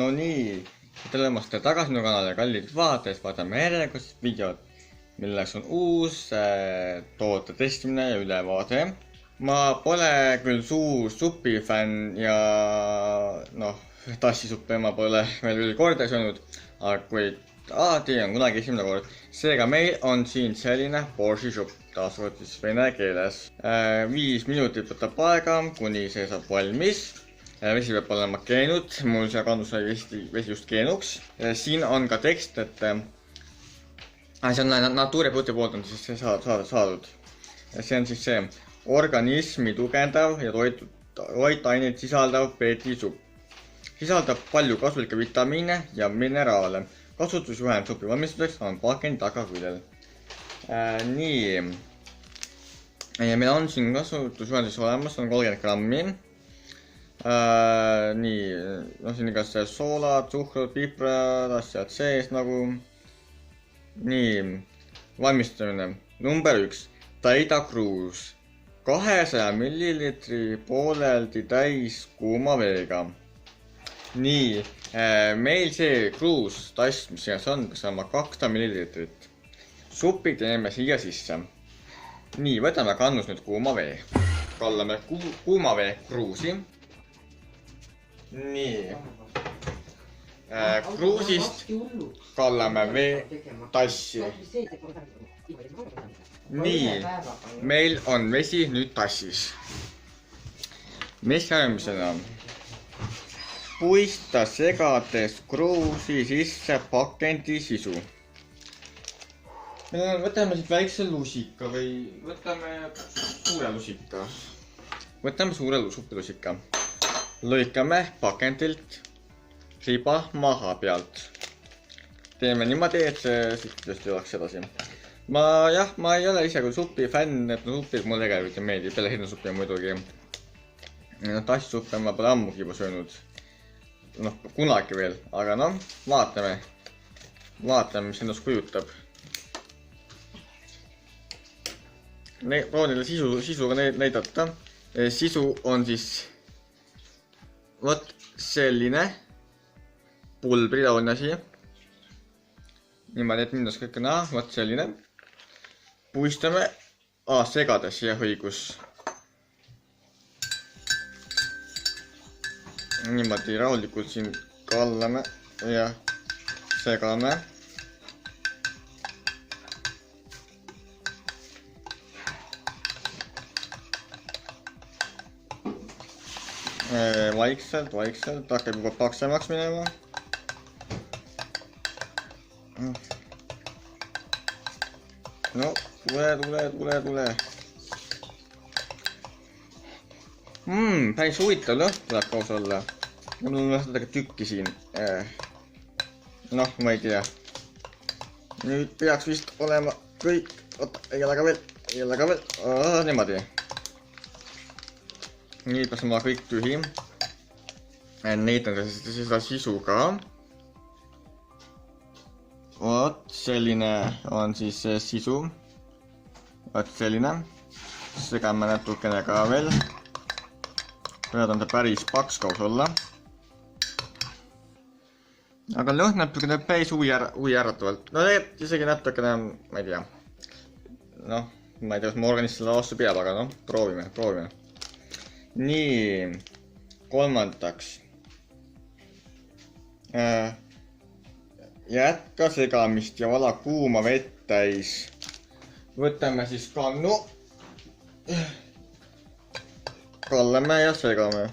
No nii, tere tulemast tagasi minu kanalile, kallid vaatajad, vaatame järjekordset videot, milleks on uus toote testimine ja ülevaade. Ma pole küll suur supifänn ja tassisuppe ma pole veel küll korda söönud, aga kui alati on kunagi esimene kord. Seega meil on siin selline Borschi supp, taaskord siis vene keeles. 5 minutit võtab aega, kuni see saab valmis. Vesi peab olema keenud, mul see kandus sai vesi just keenuks. Siin on ka tekst, et see on Nature Fruity poolt on siis see saadud. See on siis see organismi tugendav ja toitaineid sisaldav peedisupp. Sisaldab palju kasulikke vitamiine ja mineraale. Kasutusjuhend supi valmistuseks on pakendi tagaküljel. Nii. Meil on siin kasutusjuhend siis olemas, on 30 grammi. Nii, siin igas soolad, suhkrut, piprad, asjad sees nagu. Nii, valmistamine. Number 1. Täida kruus 200 millilitri pooleldi täis kuuma veega. Nii, meil see kruus tass, mis siin on, peaks olema 200 millilitrit. Supi teeme siia sisse. Nii, võtame kannus nüüd kuuma vee. Kallame kuuma vee kruusi. Nii, kruusist kallame vee tassi. Nii, meil on vesi nüüd tassis. Mis järgmisena? Puista segades kruusi sisse pakendi sisu. Võtame siit väikse lusika või võtame suure lusika. Võtame suure supilusika. Lõikame pakendilt riba maha pealt. Teeme niimoodi, et see siit oleks edasi. Ma ei ole ise kui supi fänn, et supid mulle tegelikult meeldib. Peale hirnusuppi muidugi. Tassisuppe ma pole ammugi juba söönud. Kunagi veel, aga vaatame. Vaatame, mis ennast kujutab. Proovin neile sisuga näidata. Sisu on siis võt selline pulbritaoline asi. Niimoodi, et minnes kõik näha, võt selline. Puistame segades, jah, õigus. Niimoodi rahulikult siin kallame ja segame. Vaikselt, hakkab juba paksemaks minema. No, tule. Päris huvitav lõhn tuleb koos olla. Mul on lõhnadega tükki siin. Ma ei tea. Nüüd peaks vist olema kõik. Oota, ei ole ka veel. Niimoodi. Nüüd peaks olema kõik tühi. Näitan seda sisu ka. Vot selline on siis sisu. Vot selline. Segame natukene ka veel. Praegu on ta päris paks kaus olla. Aga lõhnab päris huvi äratavalt. Isegi natukene, ma ei tea. Ma ei tea, kas mu organist selle vastu peab, aga proovime. Nii, kolmandaks. Jätka segamist ja vala kuuma vett täis. Võtame siis kannu. Kallame ja segame.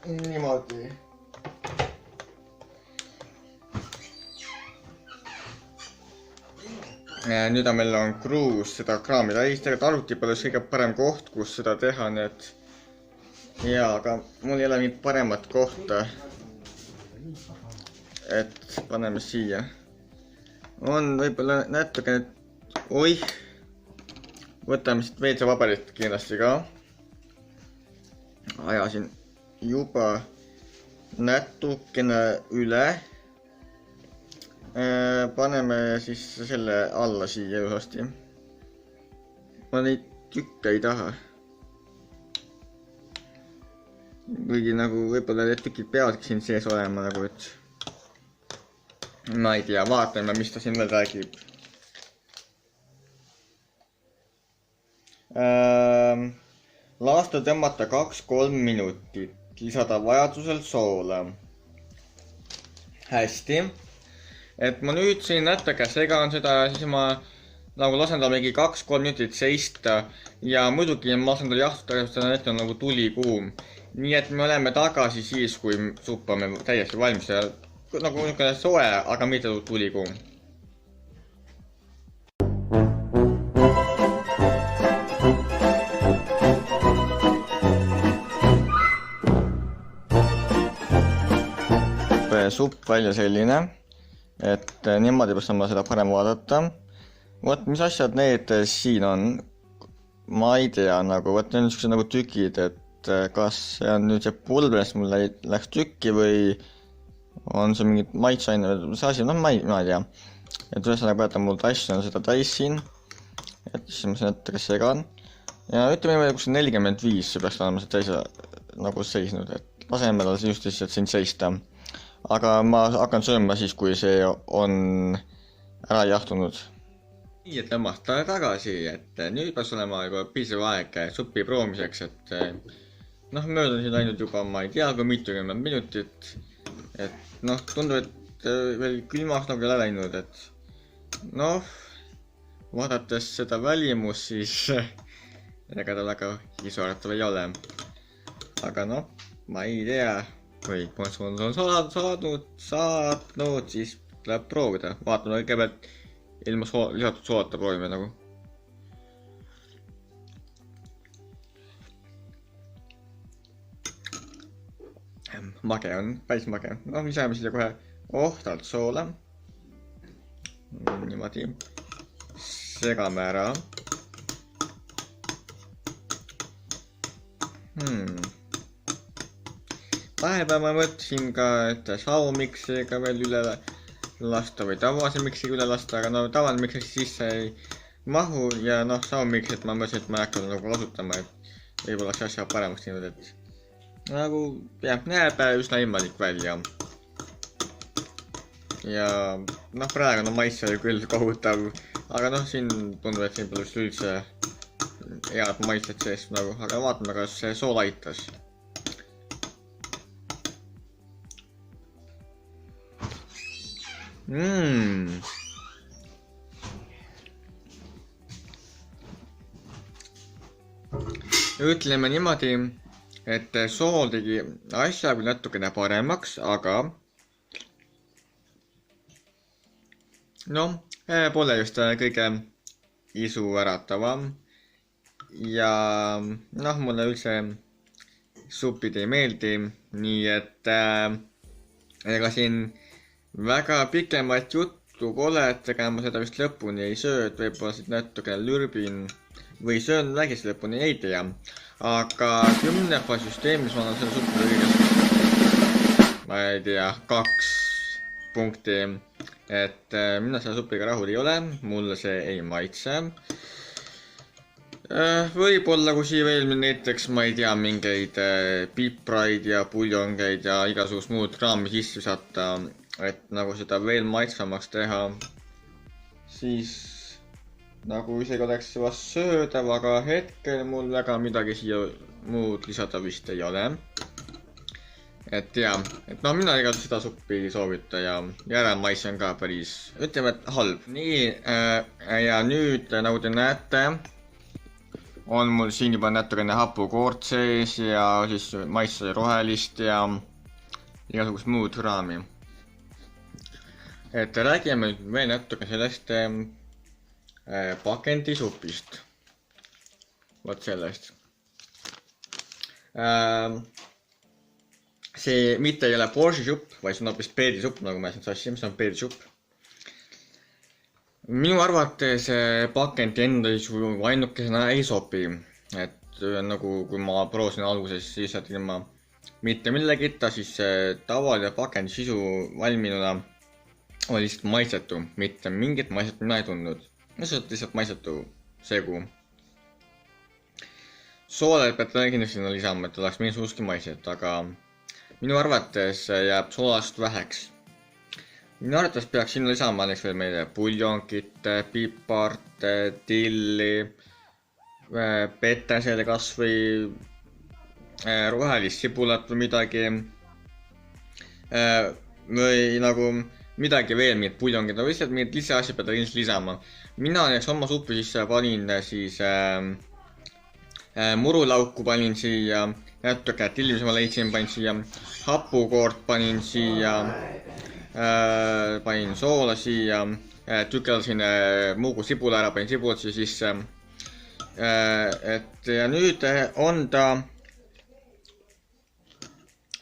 Niimoodi. Nüüd meil on kruus seda kraami täis. Tegelikult arvuti pole kõige parem koht, kus seda teha, nii et aga mul ei ole mingit paremat kohta. Et paneme siia. On võib-olla natukene, võtame siit veitsa paberit kindlasti ka. Ajasin juba natukene üle. Paneme siis selle alla siia ilusasti. ma neid tükke ei taha. Kuigi nagu võib-olla need tükid peavadki siin sees olema nagu, et ma ei tea, vaatame, mis ta siin veel räägib. Lasta tõmmata 2-3 minutit, lisada vajadusel soola. Hästi. Et ma nüüd siin natuke segan seda, siis ma nagu lasen ta mingi 2-3 minutit seista ja muidugi ma lasen tal jahtuda, seda näitab nagu tuli kuum. Nii et me oleme tagasi siis, kui supp on täiesti valmis ja nagu niisugune soe, aga mitte tuli kuum. Supp välja selline, et niimoodi peaks ma seda parem vaadata. Vot, mis asjad need siin on? Ma ei tea, nagu, vot need on niisugused nagu tükid, et kas see on nüüd see pulbrist mul läks tükki või on see mingid maitseaine või see asi, noh ma ei tea. Et ühesõnaga peata mul tass on seda täis siin, et siis ma siin natuke segan. Ja ütleme kus 45 see peaks olema see täis nagu seisnud, et laseme tal just lihtsalt siin seista. Aga ma hakkan sööma siis, kui see on ära jahtunud. Nii, et tõmmata tagasi, et nüüd peaks olema juba piisav aeg suppi proomiseks, et noh, möödun siin ainult juba, ma ei tea, kui mitukümmend minutit. Et noh, tundub, et veel külmaks nagu ei ole läinud, et noh, vaadates seda välimust, siis ega ta väga isoaratav ei ole. Aga noh, ma ei tea, kui on saadnud, siis tuleb proovida. Vaatame kõigepealt ilma lisatud soolata proovime nagu. Mage on, päris mage. No, lisame siia kohe ohtalt soola. Niimoodi. Segame ära. Vahepeal ma mõtlesin ka, et saumiksiga veel üle lasta või tavase miksiga üle lasta, aga no tavaline miksiga sisse ei mahu ja noh, saumiksit ma mõtlesin, et ma hakkan nagu kasutama, et võib-olla see asja paremaks teinud, et nagu jah, näeb üsna imalik välja. Ja noh, praegu on maitse küll kohutav, aga noh, siin tundub, et siin pole üldse head maitset sees nagu, aga vaatame, kas see sool aitas. Ütleme niimoodi, et sool tegi asja küll natukene paremaks, aga noh, pole just kõige isu äratavam ja noh, mulle üldse supid ei meeldi, nii et ega siin väga pikemat juttu pole, et ega ma seda vist lõpuni ei söö, et võib-olla siit natukene lürbin või söön vägisi lõpuni, ei tea. Aga 10 süsteemis ma annan selle suppi kõigest, ma ei tea, 2 punkti, et mina selle supiga rahul ei ole, mulle see ei maitse. Võib-olla kui siia veel näiteks, ma ei tea, mingeid pipraid ja puljongeid ja igasugust muud kraami sisse visata, et nagu seda veel maitsvamaks teha, siis nagu isegi oleks juba söödav, aga hetkel mul väga midagi siia muud lisada vist ei ole. Et jah, et no mina igal seda suppi ei soovita ja järelmaitse on ka päris, ütleme, et halb. Nii, ja nüüd nagu te näete, on mul siin juba natukene hapukoort sees ja siis maitse rohelist ja igasugust muud kraami. Et räägime nüüd veel natuke sellest pakendisupist. Vot sellest. See mitte ei ole Borschi supp, vaid see on hoopis peedisupp, nagu ma siin sassin, see on peedisupp. Minu arvates pakendi enda isu ainukesena ei sobi. Et nagu kui ma proosin alguses lihtsalt ilma mitte millegita, siis tavaline pakendi sisu valminuna oli lihtsalt maitsetu, mitte mingit maitset mina ei tundnud. Lihtsalt maitsetu segu. soola peate kindlasti sinna lisama, et oleks mingisugust uski maiset, aga minu arvates jääb soolast väheks. Minu arvates peaks sinna lisama näiteks veel meile puljonkit, pipart, tilli, petesele kas või rohelist sibulat või midagi. Või nagu midagi veel, mingid puljongid, aga lihtsalt mingid lisaasjad peavad ilmselt lisama. Mina näiteks oma suppi sisse panin siis murulauku panin siia, natuke tilli, mis ma leidsin, panin siia hapukoort, panin siia, panin soola siia, tükeldasin muugu sibula ära, panin sibulat siia sisse. Et ja nüüd on ta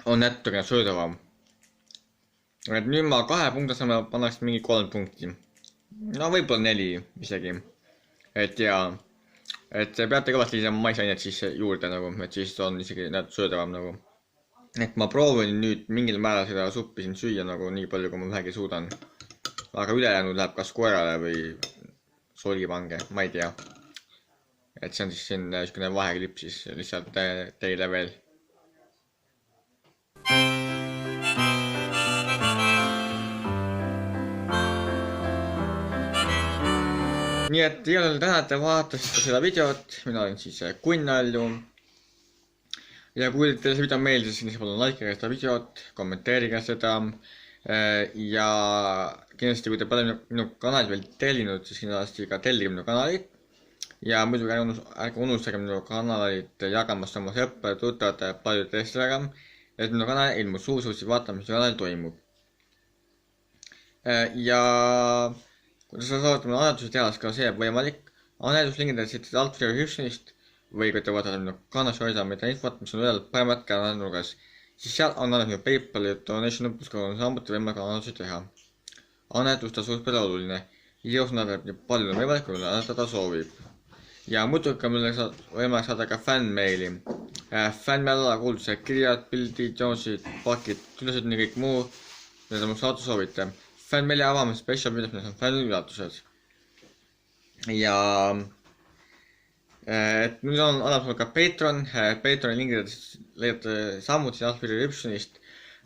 natukene söödavam. Et nüüd ma 2 punkti asemel pannaks mingi 3 punkti. No võib-olla 4 isegi. Et jaa. Et peate kõvasti lisama maisainet siis juurde nagu, et siis on isegi söödavam nagu. Et ma proovin nüüd mingil määral seda suppi siin süüa nagu nii palju, kui ma vähegi suudan. Aga ülejäänud läheb kas koerale või solipange, ma ei tea. Et see on siis siin niisugune vaheklipp siis lihtsalt teile veel. Nii et igal juhul täna te vaatasite seda videot, mina olen siis Kunnalju. Ja kui teile see video meeldis, siis palun likige seda videot, kommenteerige seda. Ja kindlasti kui te pole minu kanali veel tellinud, siis kindlasti ka tellige minu kanalit. Ja muidugi ärge unustage minu kanalit jagamast oma sõpra, tuttavate paljude teistega, et minu kanal ilmus suusuusi vaatama, mis kanal toimub. Ja kui te saate minu annetusi teha, siis ka see võimalik. Annetuslingid siit alt descriptionist või kui te vaatate minu kanalist hoida mida infot, mis on ühel paremat kanali nurgas, siis seal on minu PayPal ja donation numbris, kui on samuti võimalik annetusi teha. Annetus ta suht palju oluline. Ios nädab nii palju võimalik, kui annetada soovib. Ja muidugi ka meil võimalik saada ka fännmeili. Fännmeil alla kuulduse kirjad, pildid, joosid, pakid, ülesed nii kõik muu, mida mu saata soovite. Fännmeili avame special videos, mis on fännil üllatused. Ja nüüd on annab mul ka Patreon. Patreoni lingid leiate samuti alt descriptionist.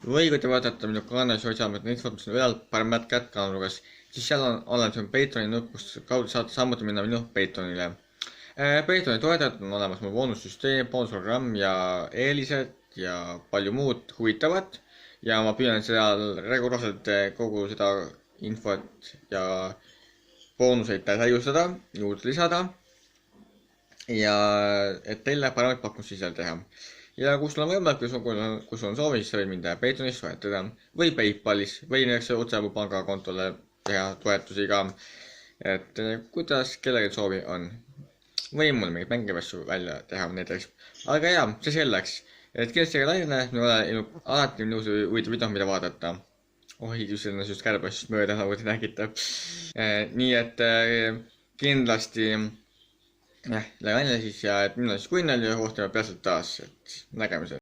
Või kui te vaatate minu kanalis hoidsame infot, mis on ühel paremat kätt kanalugas, siis seal on olemas Patreoni nupp, kus kaudu saate samuti minna minu Patreonile. Patreoni toetajad on olemas mul boonussüsteem, boonusprogramm ja eelised ja palju muud huvitavat. Ja ma püüan seal regulaarselt kogu seda infot ja boonuseid täiustada, juurde lisada. Ja et teile paremat pakkumisi seal teha. Ja kus on võimalik, kus on soovi, siis võib mind Patreonis soetada või PayPalis või näiteks otse mu pangakontole teha toetusi ka. Et kuidas kellelgi soovi on. Või mul mingeid mängivaid asju välja teha näiteks. Aga jaa, see selleks. Et kindlasti ka laine, me ole alati nõus huvitav video, mida vaadata. Oi, just ennast just kärbast mööda, nagu te nägite. Nii et kindlasti laine siis ja et mina siis Kunnalju ja kohtame peatselt taas, et nägemisel.